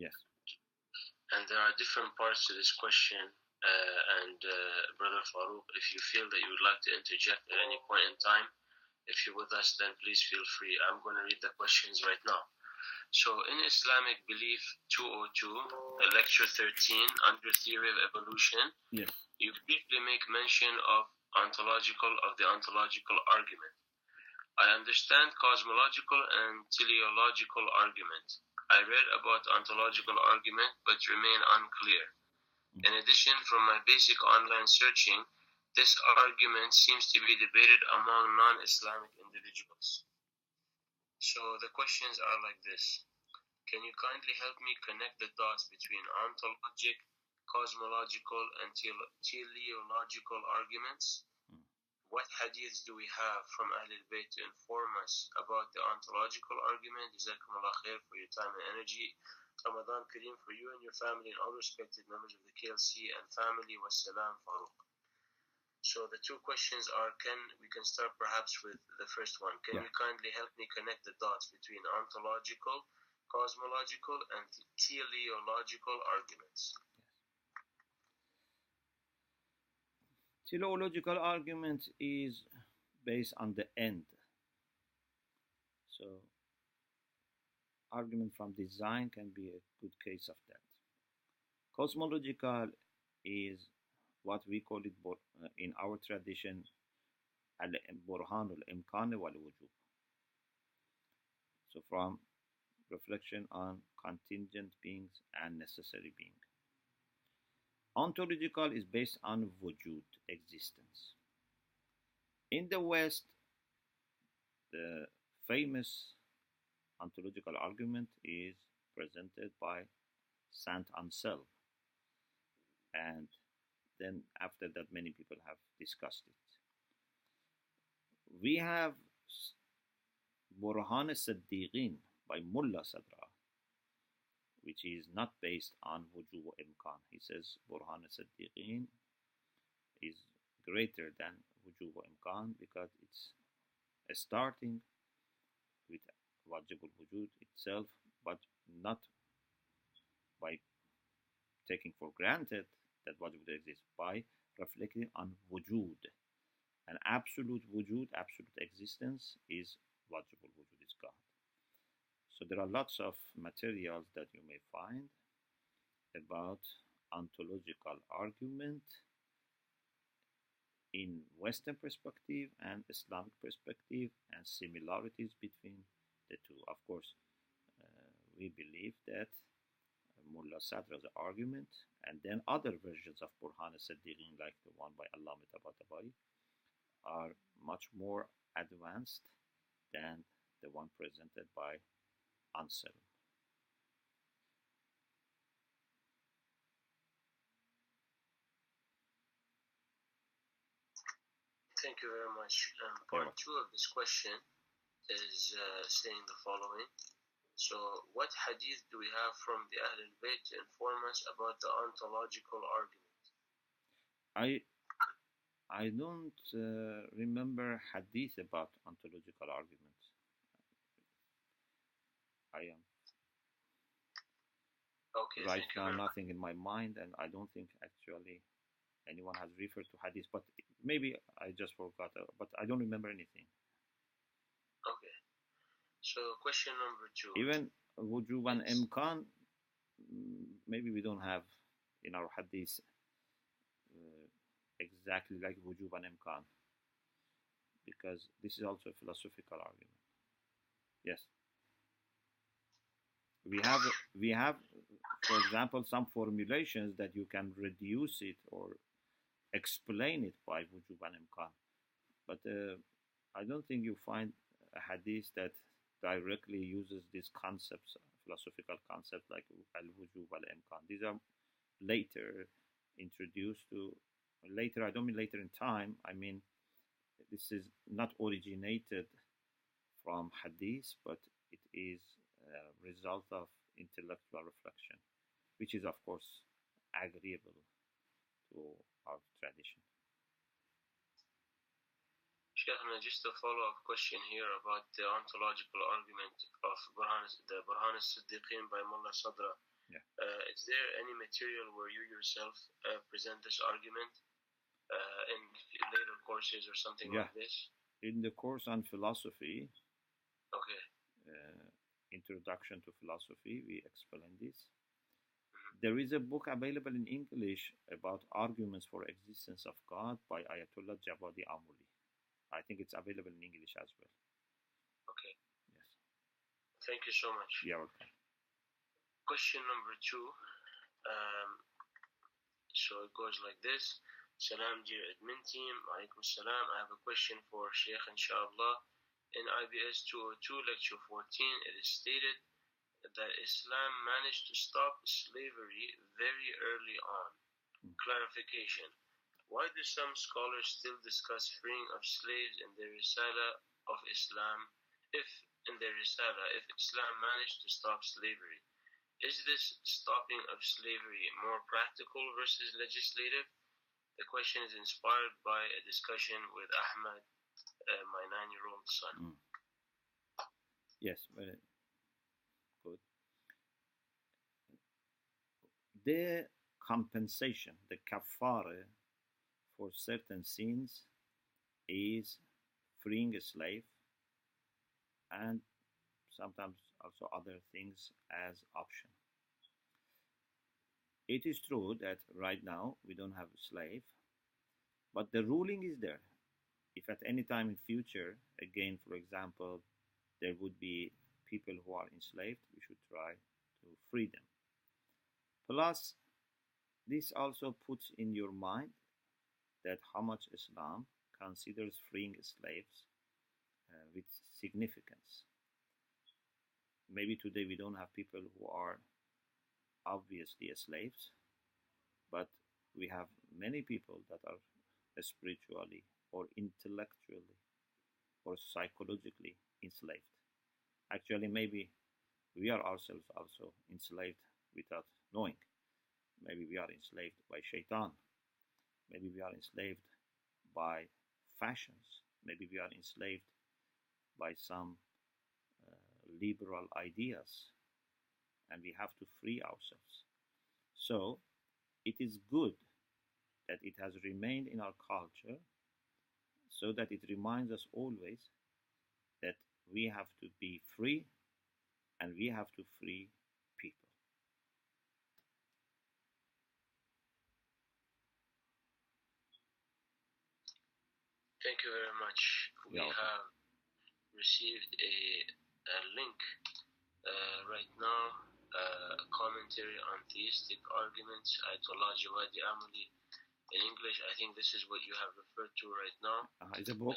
Yes. And there are different parts to this question. And Brother Farouk, if you feel that you would like to interject at any point in time, if you're with us, then please feel free. I'm going to read the questions right now. So in Islamic Belief 202, lecture 13, under theory of evolution, yes, you briefly make mention of the ontological argument. I understand cosmological and teleological argument. I read about ontological argument but remain unclear. In addition, from my basic online searching, this argument seems to be debated among non-Islamic individuals. So the questions are like this. Can you kindly help me connect the dots between ontologic, cosmological, and teleological arguments? What hadiths do we have from Ahlul Bayt to inform us about the ontological argument? Jazakumullah khair for your time and energy. Ramadan Kareem for you and your family and all respected members of the KLC and family. Wassalam Farouk. So the two questions are, we can start perhaps with the first one. Can you kindly help me connect the dots between ontological, cosmological, and teleological arguments? Teleological argument is based on the end. So argument from design can be a good case of that. Cosmological is what we call it in our tradition al-burhan al-imkan wal-wujub. So from reflection on contingent beings and necessary being. Ontological is based on wujud, existence. In the West, the famous ontological argument is presented by Saint Anselm, and then after that many people have discussed it. We have Burhan al-Siddiqin by Mullah Sadra, which is not based on wujud wa imkan. He says Burhan al-Siddiqin is greater than wujud wa imkan because it's starting with wajib al-wujud itself, but not by taking for granted that wajib exists, by reflecting on wujud. An absolute wujud, absolute existence is wajib al-wujud, is God. So there are lots of materials that you may find about ontological argument in Western perspective and Islamic perspective, and similarities between the two. Of course, we believe that Mullah Sadra's argument and then other versions of Burhan al-Siddiqin, like the one by Allama Tabatabai, are much more advanced than the one presented by Anselm. Thank you very much. Part 2 of this question is saying the following. So, what hadith do we have from the Ahlul Bayt to inform us about the ontological argument? I don't remember hadith about ontological arguments. I am right now nothing in my mind, and I don't think actually anyone has referred to hadith, but maybe I just forgot, but I don't remember anything. Okay. So question number 2. Even wujub and imkan, maybe we don't have in our hadith exactly like wujub and imkan, because this is also a philosophical argument. Yes. We have, for example, some formulations that you can reduce it or explain it by wujub and imkan, but I don't think you find a hadith that directly uses these concepts, philosophical concepts like al-wujub al-imkan. These are later introduced to, later, I don't mean later in time, I mean this is not originated from hadith, but it is a result of intellectual reflection, which is of course agreeable to our tradition. Sheikhna, just a follow-up question here about the ontological argument of the Burhan al-Siddiqin by Mullah Sadra. Yeah. Is there any material where you yourself present this argument in later courses or something Yeah. like this? In the course on philosophy, Okay. Introduction to Philosophy, we explain this. Mhm. There is a book available in English about arguments for existence of God by Ayatollah Jabadi Amuli. I think it's available in English as well. Okay. Yes. Thank you so much. You're welcome. Question number 2. So it goes like this. Salam, dear admin team. Alaikum salam. I have a question for Sheikh, inshallah. In IBS 202, lecture 14, it is stated that Islam managed to stop slavery very early on. Clarification. Why do some scholars still discuss freeing of slaves in the Risala of Islam if Islam managed to stop slavery? Is this stopping of slavery more practical versus legislative? The question is inspired by a discussion with Ahmad, my 9-year-old son. Yes, very good. The compensation, the kafara for certain sins is freeing a slave and sometimes also other things as option. It is true that right now we don't have a slave, but the ruling is there. If at any time in future, again, for example, there would be people who are enslaved, we should try to free them. Plus, this also puts in your mind that how much Islam considers freeing slaves with significance. Maybe today we don't have people who are obviously slaves, but we have many people that are spiritually or intellectually or psychologically enslaved. Actually, maybe we are ourselves also enslaved without knowing. Maybe we are enslaved by shaitan. Maybe we are enslaved by fashions. Maybe we are enslaved by some liberal ideas, and we have to free ourselves. So it is good that it has remained in our culture, so that it reminds us always that we have to be free and we have to free people. Thank you very much. We have received a link right now, a commentary on theistic arguments, Ayatollah Jawadi Amuli. In English, I think this is what you have referred to right now. It's a book?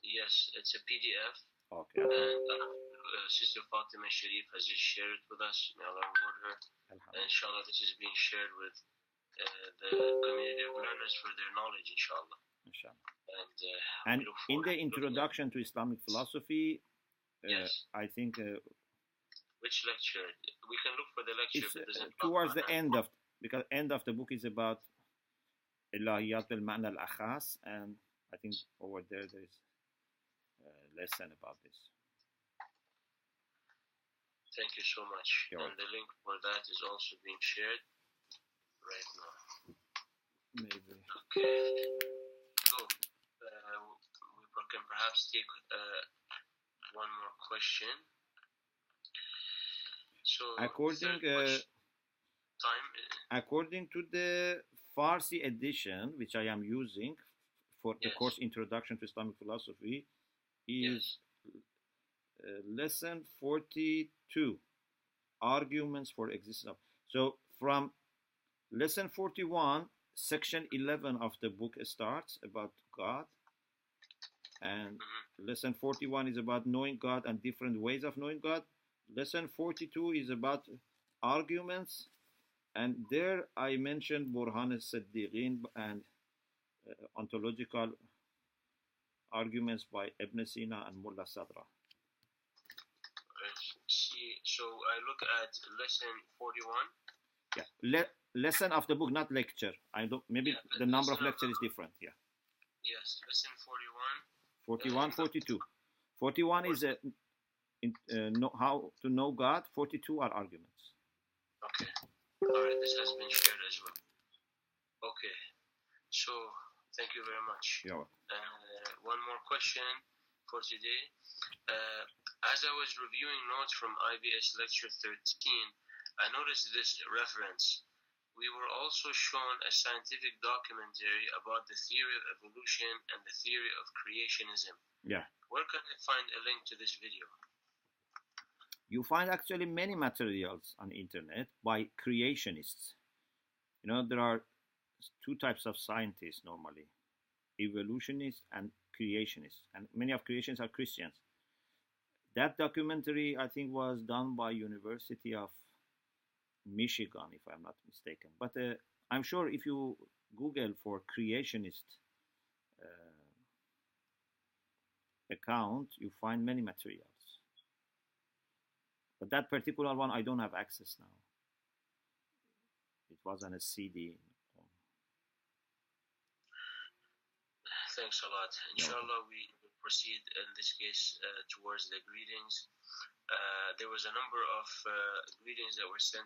Yes, it's a PDF. Okay. And Sister Fatima Sharif has just shared it with us. May Allah reward her. And inshallah, this is being shared with the community of learners for their knowledge, inshallah. And in the introduction to Islamic philosophy, yes. I think... which lecture? We can look for the lecture. It's towards the end of, because end of the book is about Ilahiyat al-Ma'na al-Akhas, and I think over there is a lesson about this. Thank you so much. And the link for that is also being shared right now. Maybe. Okay. So, we can perhaps take one more question. So, according to the Farsi edition, which I am using for the course Introduction to Islamic Philosophy, is lesson 42, Arguments for Existence. So from lesson 41, section 11 of the book starts about God, and lesson 41 is about knowing God and different ways of knowing God. Lesson 42 is about arguments, and there I mentioned Burhan al-Siddiqin and ontological arguments by Ibn Sina and Mullah Sadra. So I look at lesson 41. Yeah, lesson of the book, not lecture. I don't. Maybe the number of lectures is different. Yeah. Yes, lesson 41. 42. 41 is how to know God. 42 are arguments. Okay. All right. This has been shared as well. Okay. So thank you very much. Yeah. One more question for today. As I was reviewing notes from IBS Lecture 13, I noticed this reference. We were also shown a scientific documentary about the theory of evolution and the theory of creationism. Yeah. Where can I find a link to this video? You find actually many materials on the internet by creationists. You know, there are two types of scientists normally, evolutionists and creationists, and many of creationists are Christians. That documentary, I think, was done by University of Michigan, if I'm not mistaken. But I'm sure if you Google for creationist account, you find many materials. But that particular one, I don't have access now. It was on a CD. Thanks a lot. Inshallah, we will proceed in this case towards the greetings. There was a number of greetings that were sent